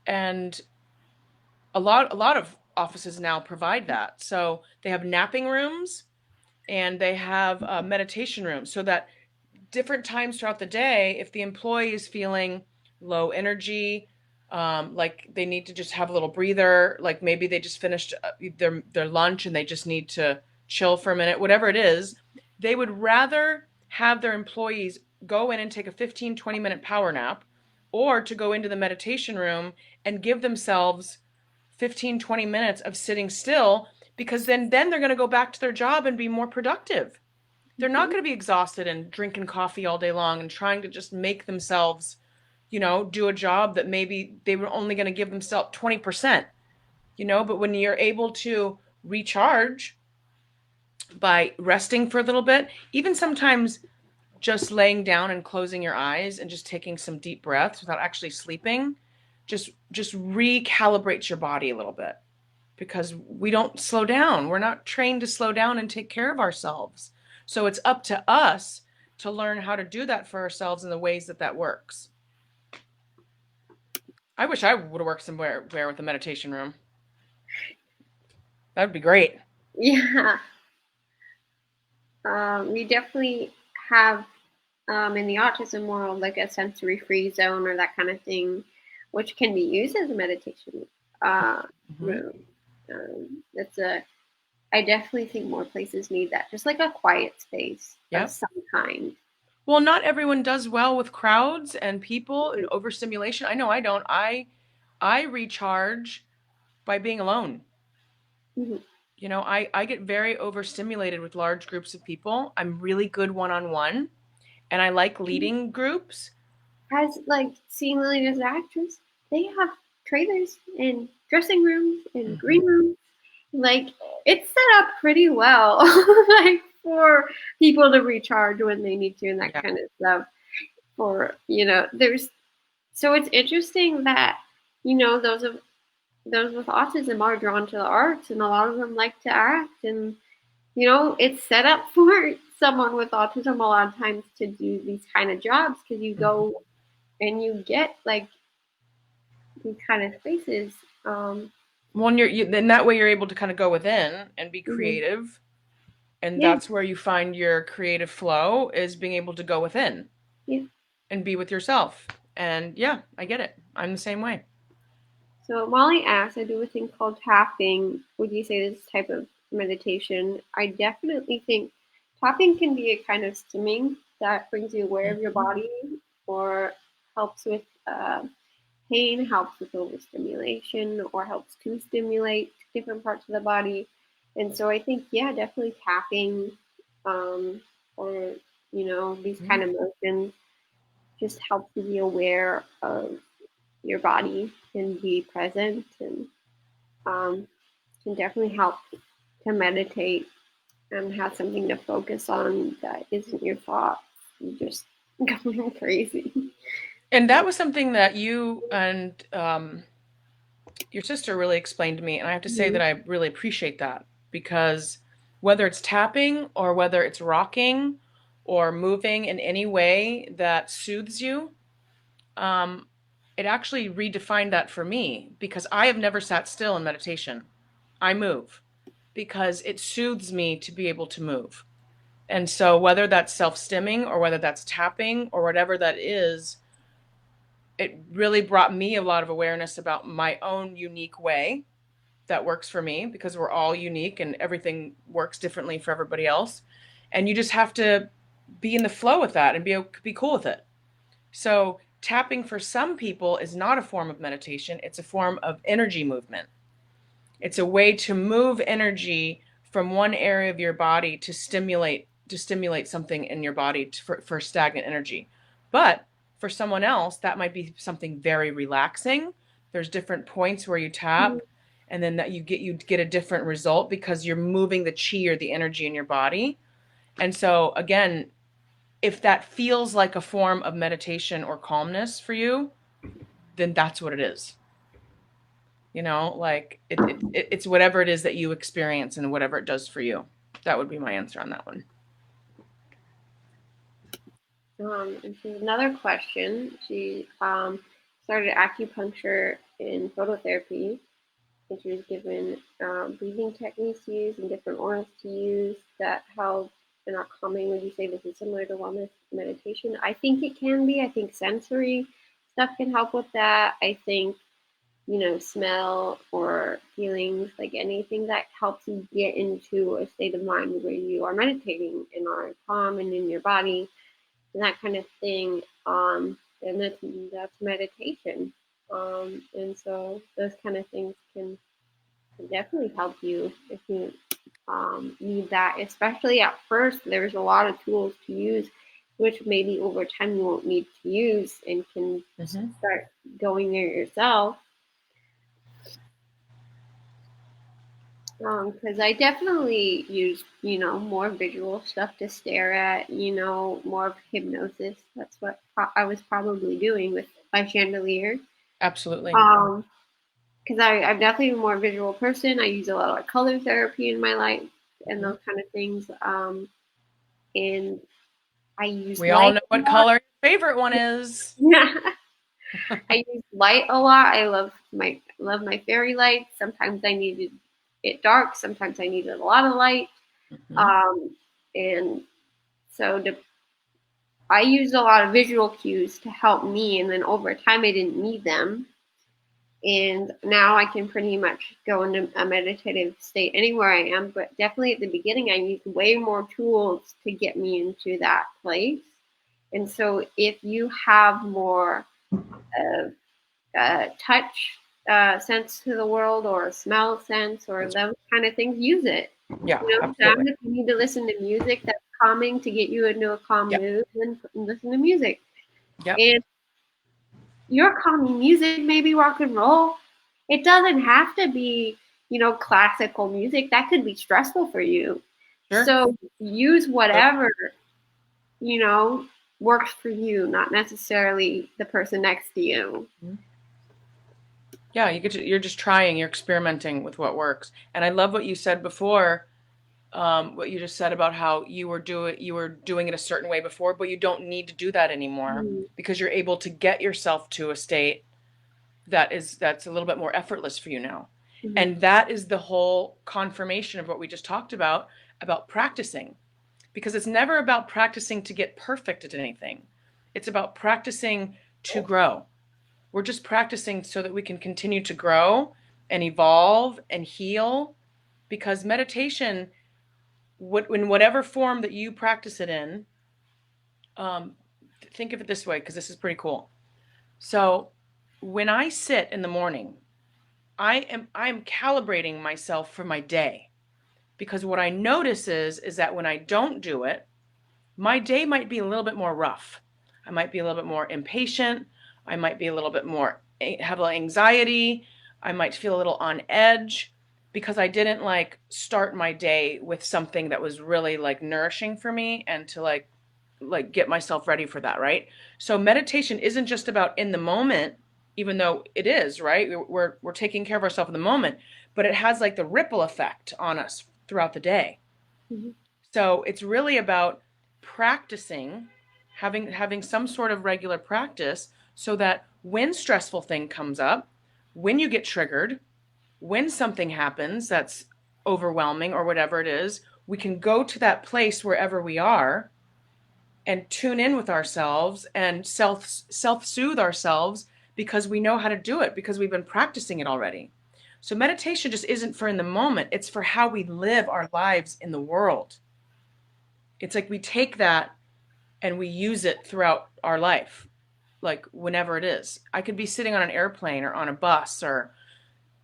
and a lot of offices now provide that. So they have napping rooms and they have meditation rooms, so that different times throughout the day, if the employee is feeling low energy, like they need to just have a little breather, like maybe they just finished their lunch and they just need to chill for a minute, whatever it is, they would rather have their employees go in and take a 15-20 minute power nap, or to go into the meditation room and give themselves 15-20 minutes of sitting still, because then they're going to go back to their job and be more productive. They're not going to be exhausted and drinking coffee all day long and trying to just make themselves, do a job that maybe they were only going to give themselves 20%, but when you're able to recharge by resting for a little bit, even sometimes just laying down and closing your eyes and just taking some deep breaths without actually sleeping, just recalibrates your body a little bit, because we don't slow down. We're not trained to slow down and take care of ourselves. So it's up to us to learn how to do that for ourselves in the ways that works. I wish I would have worked somewhere with a meditation room. That would be great. Yeah. We definitely have in the autism world like a sensory free zone or that kind of thing, which can be used as a meditation room. I definitely think more places need that, just like a quiet space of some kind. Well, not everyone does well with crowds and people and overstimulation. I know I don't. I recharge by being alone. Mm-hmm. I get very overstimulated with large groups of people. I'm really good one-on-one, and I like leading groups. As like seeing Lily as an actress, they have trailers and dressing rooms and green rooms. Like it's set up pretty well, like for people to recharge when they need to and that kind of stuff. So it's interesting that those with autism are drawn to the arts, and a lot of them like to act, and it's set up for someone with autism a lot of times to do these kind of jobs, because you go and you get like these kind of spaces. Well, then that way you're able to kind of go within and be creative, and that's where you find your creative flow, is being able to go within and be with yourself. And yeah, I get it. I'm the same way. So Molly asks, I do a thing called tapping. Would you say this type of meditation? I definitely think tapping can be a kind of stimming that brings you aware of your body, or helps with pain, helps with overstimulation, or helps to stimulate different parts of the body. And so I think, yeah, definitely tapping, or these kind of motions just helps you be aware of your body and be present, and can definitely help to meditate and have something to focus on that isn't your thoughts. You just going crazy. And that was something that you and your sister really explained to me. And I have to say that I really appreciate that, because whether it's tapping or whether it's rocking or moving in any way that soothes you, it actually redefined that for me, because I have never sat still in meditation. I move because it soothes me to be able to move. And so whether that's self-stimming or whether that's tapping or whatever that is, it really brought me a lot of awareness about my own unique way that works for me, because we're all unique and everything works differently for everybody else. And you just have to be in the flow with that and be cool with it. So tapping for some people is not a form of meditation. It's a form of energy movement. It's a way to move energy from one area of your body to stimulate something in your body for stagnant energy. But for someone else, that might be something very relaxing. There's different points where you tap, and then that you get a different result because you're moving the chi or the energy in your body. And so again, if that feels like a form of meditation or calmness for you, then that's what it is. Like it's whatever it is that you experience and whatever it does for you. That would be my answer on that one. And she's another question. She started acupuncture in phototherapy, and she was given breathing techniques to use and different oils to use that help and are calming. Would you say this is similar to wellness meditation? I think it can be. I think sensory stuff can help with that. I think smell or feelings, like anything that helps you get into a state of mind where you are meditating and are calm and in your body and that kind of thing. And that's meditation. And so those kind of things can definitely help you if you need that. Especially at first, there's a lot of tools to use, which maybe over time you won't need to use and can start going there yourself. Because I definitely use, more visual stuff to stare at, more of hypnosis. That's what I was probably doing with my chandelier. Absolutely. Because I'm definitely a more visual person. I use a lot of color therapy in my life and those kind of things. And I use We all know what color your favorite one is. Yeah. I use light a lot. I love my fairy lights. Sometimes I needed it dark. Sometimes I needed a lot of light. And so I used a lot of visual cues to help me. And then over time, I didn't need them. And now I can pretty much go into a meditative state anywhere I am. But definitely at the beginning, I used way more tools to get me into that place. And so if you have more touch sense to the world, or a smell sense, or those kind of things, use it. Yeah, Sometimes if you need to listen to music that's calming to get you into a calm mood, then listen to music. And your calming music, maybe rock and roll. It doesn't have to be, classical music. That could be stressful for you. Sure. So use whatever, works for you, not necessarily the person next to you. Yeah, you're just trying, you're experimenting with what works. And I love what you said before, what you just said about how you were doing it a certain way before, but you don't need to do that anymore because you're able to get yourself to a state that's a little bit more effortless for you now. And that is the whole confirmation of what we just talked about practicing. Because it's never about practicing to get perfect at anything. It's about practicing to grow. We're just practicing so that we can continue to grow and evolve and heal. Because meditation, in whatever form that you practice it in, Um, think of it this way, because this is pretty cool. So when I sit in the morning, I am calibrating myself for my day, because what I notice is that when I don't do it, my day might be a little bit more rough. I might be a little bit more impatient. I might be a little bit more have a little anxiety. I might feel a little on edge because I didn't like start my day with something that was really like nourishing for me and to like get myself ready for that, right? So meditation isn't just about in the moment, even though it is, right? We're taking care of ourselves in the moment, but it has like the ripple effect on us throughout the day. Mm-hmm. So it's really about practicing, having some sort of regular practice so that when stressful thing comes up, when you get triggered, when something happens that's overwhelming or whatever it is, we can go to that place wherever we are and tune in with ourselves and self-soothe ourselves because we know how to do it because we've been practicing it already. So meditation just isn't for in the moment, it's for how we live our lives in the world. It's like we take that and we use it throughout our life, like whenever it is. I could be sitting on an airplane or on a bus or,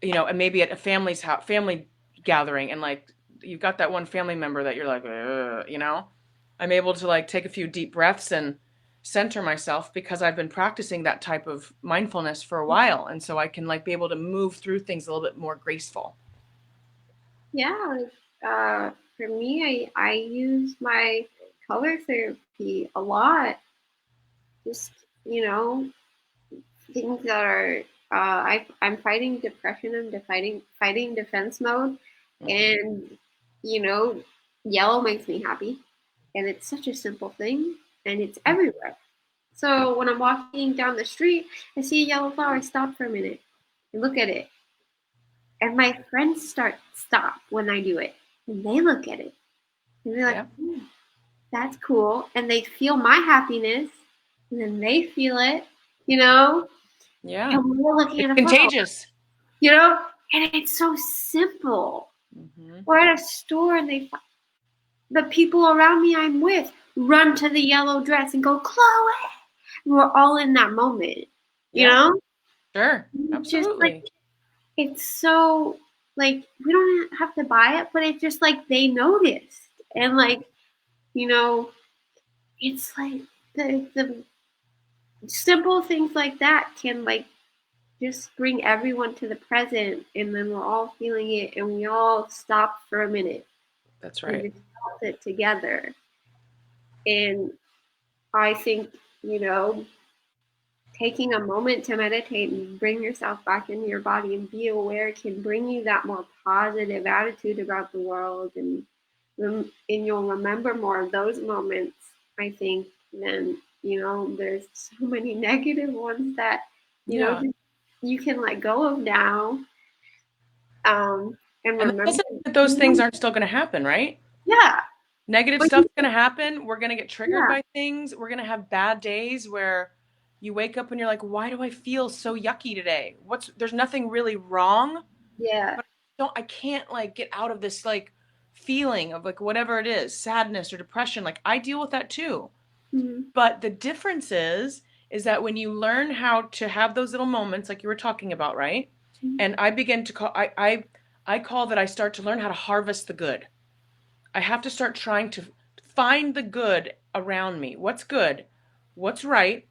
and maybe at a family's house, family gathering, and like you've got that one family member that you're like, I'm able to like take a few deep breaths and center myself because I've been practicing that type of mindfulness for a while. And so I can like be able to move through things a little bit more graceful. Yeah, for me, I use my color therapy a lot. Just, you know, things that are I'm fighting depression. I'm fighting defense mode, and you know, yellow makes me happy, and it's such a simple thing, and it's everywhere. So when I'm walking down the street, I see a yellow flower. I stop for a minute and look at it, and my friends stop when I do it, and they look at it, and they're like, Yeah. "That's cool," and they feel my happiness, and then they feel it, you know. Yeah. And we're looking It's at a flower, contagious. you know, and it's so simple. Mm-hmm. We're at a store, and the people around me I'm with run to the yellow dress and go, Chloe. We're all in that moment, you Yeah. know. Sure. It's just like Absolutely. it's so like we don't have to buy it, but it's just like they noticed, and like you know, it's like the simple things like that can like just bring everyone to the present, and then we're all feeling it, and we all stop for a minute That's and right. just felt it together. And I think, you know, taking a moment to meditate and bring yourself back into your body and be aware can bring you that more positive attitude about the world, and you'll remember more of those moments, I think, than, you know, there's so many negative ones that, you know, Yeah. just, you can let go of now. And And that remember, doesn't mean that those things aren't still going to happen, right? yeah, Negative but stuff's going to happen. We're going to get triggered yeah, by things. We're going to have bad days where you wake up and you're like, why do I feel so yucky today? There's nothing really wrong, yeah, but I can't like get out of this like feeling of like whatever it is, sadness or depression. Like I deal with that too. mm-hmm. But the difference is that when you learn how to have those little moments like you were talking about, right? And I begin to I call that I start to learn how to harvest the good. I have to start trying to find the good around me. What's good? What's right?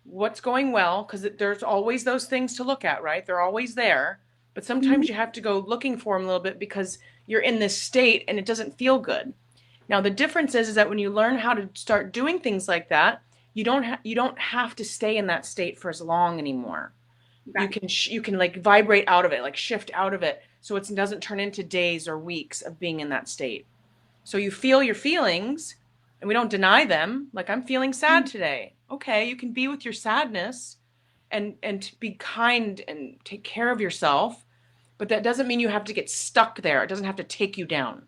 What's going well? Because there's always those things to look at, right? They're always there. But Mm-hmm. sometimes you have to go looking for them a little bit because you're in this state and it doesn't feel good. Now the difference is that when you learn how to start doing things like that, you don't have to stay in that state for as long anymore. You Right. can you can like vibrate out of it, like shift out of it, so it doesn't turn into days or weeks of being in that state. So you feel your feelings and we don't deny them. Like I'm feeling sad today. Okay, you can be with your sadness and be kind and take care of yourself, but that doesn't mean you have to get stuck there. It doesn't have to take you down.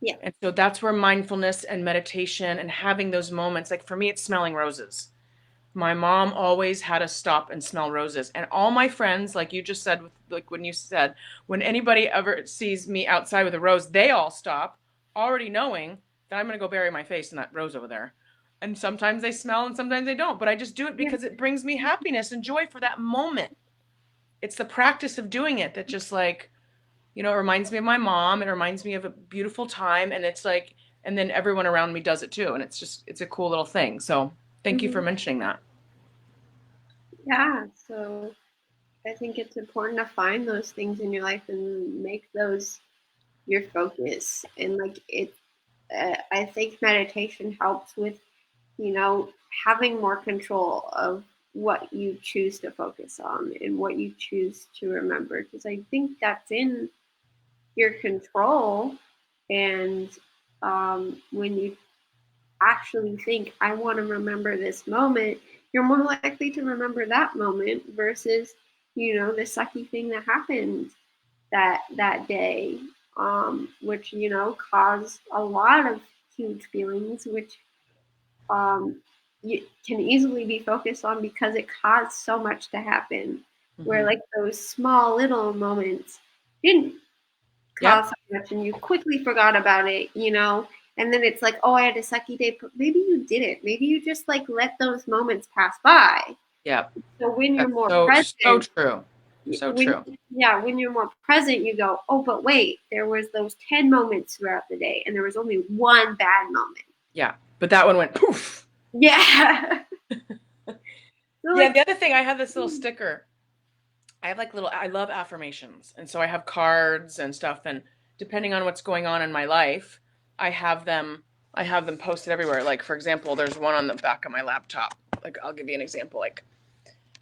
Yeah. And so that's where mindfulness and meditation and having those moments, like for me it's smelling roses. My mom always had us stop and smell roses. And all my friends, like you just said, like when you said, when anybody ever sees me outside with a rose, they all stop, already knowing that I'm going to go bury my face in that rose over there. And sometimes they smell and sometimes they don't, but I just do it Yeah. because it brings me happiness and joy for that moment. It's the practice of doing it that just like, it reminds me of my mom. It reminds me of a beautiful time. And it's like, and then everyone around me does it too. And it's a cool little thing. So thank you for Mhm. mentioning that. Yeah. So I think it's important to find those things in your life and make those your focus. And like I think meditation helps with, you know, having more control of what you choose to focus on and what you choose to remember. Because I think that's in your control. And when you actually think, I want to remember this moment, you're more likely to remember that moment versus, the sucky thing that happened that day, which, caused a lot of huge feelings, which you can easily be focused on because it caused so much to happen. Where Mm-hmm. like those small little moments didn't Yep. cause so much, and you quickly forgot about it, and then it's like, oh, I had a sucky day. But maybe you didn't. Maybe you just like let those moments pass by. Yep. So when you're That's more so present, true. So when true. yeah, when you're more present, you go, oh, but wait, there was those 10 moments throughout the day, and there was only one bad moment. Yeah. But that one went poof. Yeah. So Yeah. like, The other thing, I have this little sticker. I have like I love affirmations. And so I have cards and stuff. And depending on what's going on in my life, I have them, I have them posted everywhere. Like, for example, there's one on the back of my laptop. Like, I'll give you an example. Like,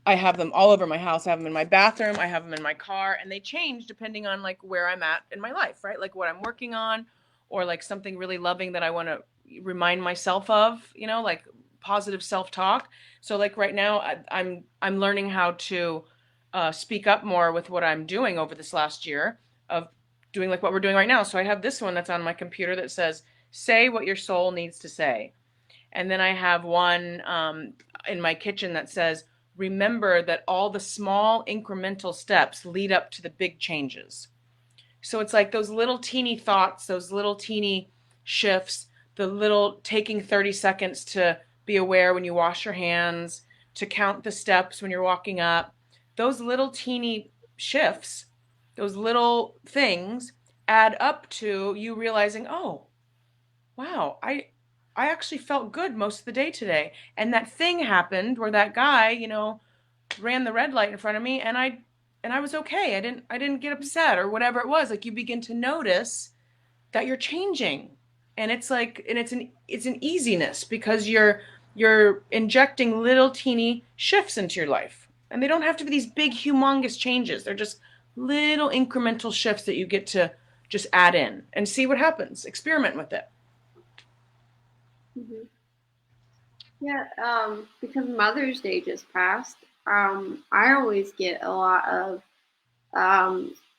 I have them all over my house. I have them in my bathroom. I have them in my car, and they change depending on like where I'm at in my life, right? Like what I'm working on, or like something really loving that I want to remind myself of, like positive self-talk. So like right now, I'm learning how to speak up more with what I'm doing over this last year of doing like what we're doing right now. So I have this one that's on my computer that says, "Say what your soul needs to say." And then I have one in my kitchen that says, remember that all the small incremental steps lead up to the big changes. So it's like those little teeny thoughts, those little teeny shifts, the little taking 30 seconds to be aware when you wash your hands, to count the steps when you're walking up. Those little teeny shifts, those little things add up to you realizing, oh, wow, I actually felt good most of the day today. And that thing happened where that guy, ran the red light in front of me and I was okay. I didn't get upset or whatever it was. Like you begin to notice that you're changing. And it's like and it's an easiness because you're injecting little teeny shifts into your life. And they don't have to be these big humongous changes. They're just little incremental shifts that you get to just add in and see what happens. Experiment with it. mhm. Yeah, because Mother's Day just passed, I always get a lot of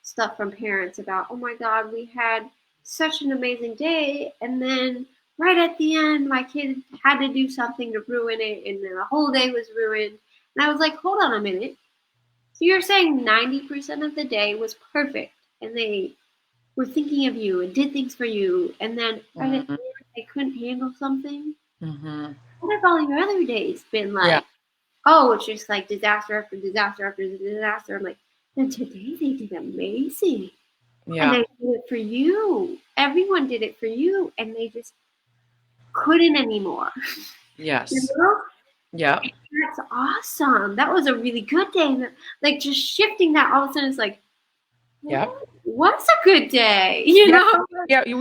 stuff from parents about, oh my God, we had such an amazing day, and then right at the end, my kid had to do something to ruin it, and then the whole day was ruined. And I was like, hold on a minute. So you're saying 90% of the day was perfect, and they were thinking of you and did things for you, and then right at the Mm-hmm. end, they couldn't handle something? Mm-hmm. What have all your other days been Yeah. like? Oh, it's just like disaster after disaster after disaster. I'm like, and today they did amazing. And Yeah. they did it for you. Everyone did it for you. And they just couldn't anymore. You Yes. know? Yeah. That's awesome. That was a really good day. Like just shifting that all of a sudden it's like, Yeah. what was a good day? You Yeah. know?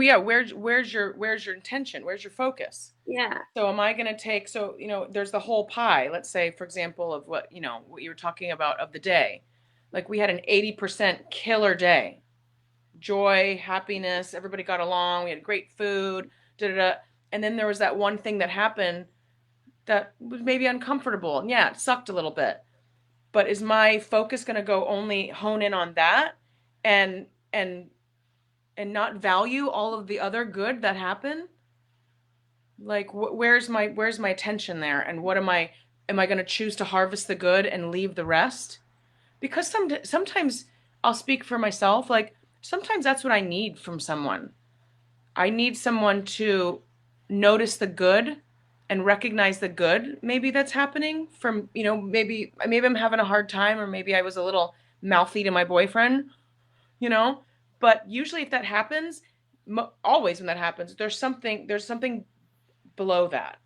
Yeah. Where's your intention? Where's your focus? Yeah. So am I going to take, so, there's the whole pie. Let's say, for example, of what you were talking about of the day. Like we had an 80% killer day. Joy, happiness, everybody got along, we had great food, da da da. And then there was that one thing that happened that was maybe uncomfortable. And yeah, it sucked a little bit. But is my focus going to go only hone in on that and and and not value all of the other good that happened? Like where's my attention there, and what am I going to choose to harvest the good and leave the rest? Because sometimes I'll speak for myself, like sometimes that's what I need from someone. I need someone to notice the good and recognize the good maybe that's happening from, maybe I'm having a hard time, or maybe I was a little mouthy to my boyfriend, you know. But usually if that happens, always when that happens, there's something below that.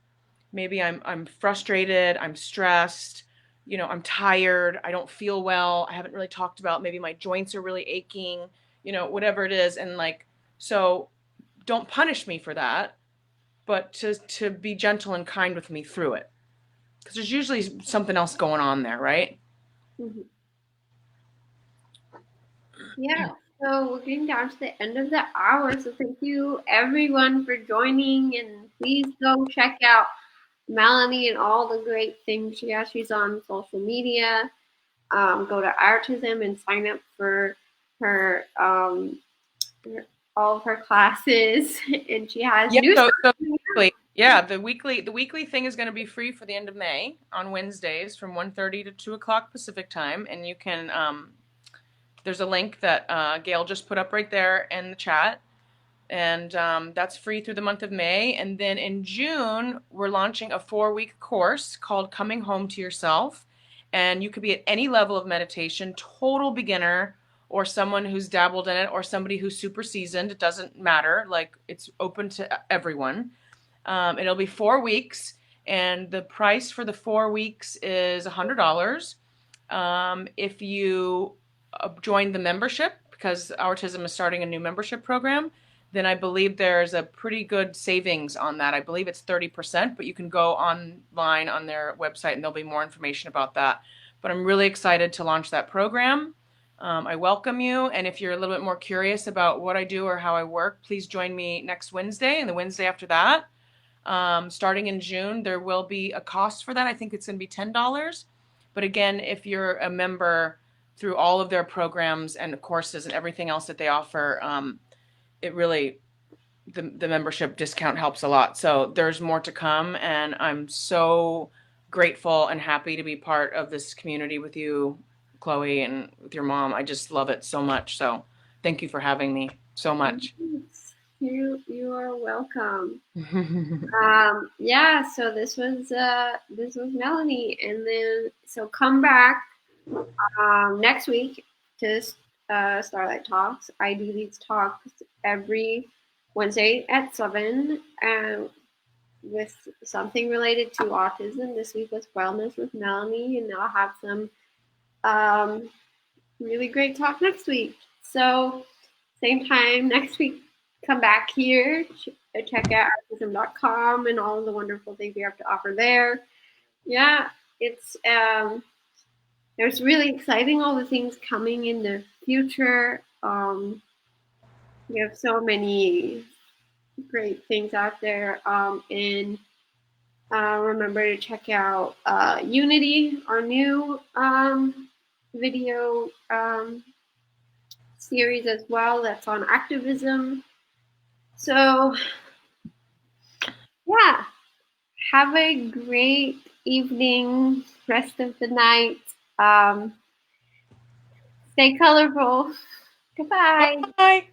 Maybe I'm frustrated, I'm stressed, I'm tired, I don't feel well, I haven't really talked about, maybe my joints are really aching, whatever it is. And like, so don't punish me for that, but to be gentle and kind with me through it, because there's usually something else going on there, right? Mhm. Yeah, so we're getting down to the end of the hour. So thank you everyone for joining, and please go check out Melanie and all the great things she has. She's on social media. Go to Artism and sign up for her, all of her classes, and she has Yeah, new so, stuff. so weekly, yeah, the weekly thing is going to be free for the end of May on Wednesdays from 1:30 to 2 o'clock Pacific time, and you can there's a link that Gail just put up right there in the chat, and that's free through the month of May. And then in June, we're launching a 4-week course called Coming Home to Yourself. And you could be at any level of meditation, total beginner, or someone who's dabbled in it, or somebody who's super seasoned. It doesn't matter. Like, it's open to everyone. It'll be 4 weeks, and the price for the 4 weeks is $100. If you join the membership, because Autism is starting a new membership program, then I believe there's a pretty good savings on that. I believe it's 30%, but you can go online on their website and there'll be more information about that. But I'm really excited to launch that program. I welcome you. And if you're a little bit more curious about what I do or how I work, please join me next Wednesday and the Wednesday after that. Starting in June, there will be a cost for that. I think it's going to be $10. But again, if you're a member through all of their programs and courses and everything else that they offer, it really, the membership discount helps a lot. So there's more to come, and I'm so grateful and happy to be part of this community with you, Chloe, and with your mom. I just love it so much. So thank you for having me so much. You are welcome. Yeah, so this was Melanie, and then so come back next week to Starlight Talks. I do these talks every Wednesday at 7, and with something related to autism. This week was wellness with Melanie, and I'll have some really great talk next week. So same time next week, come back here, check out autism.com and all of the wonderful things we have to offer there. Yeah, it's really exciting, all the things coming in the future. We have so many great things out there. And remember to check out Unity, our new video series as well. That's on activism. So, yeah, have a great evening, rest of the night. Stay colorful. Goodbye. Bye.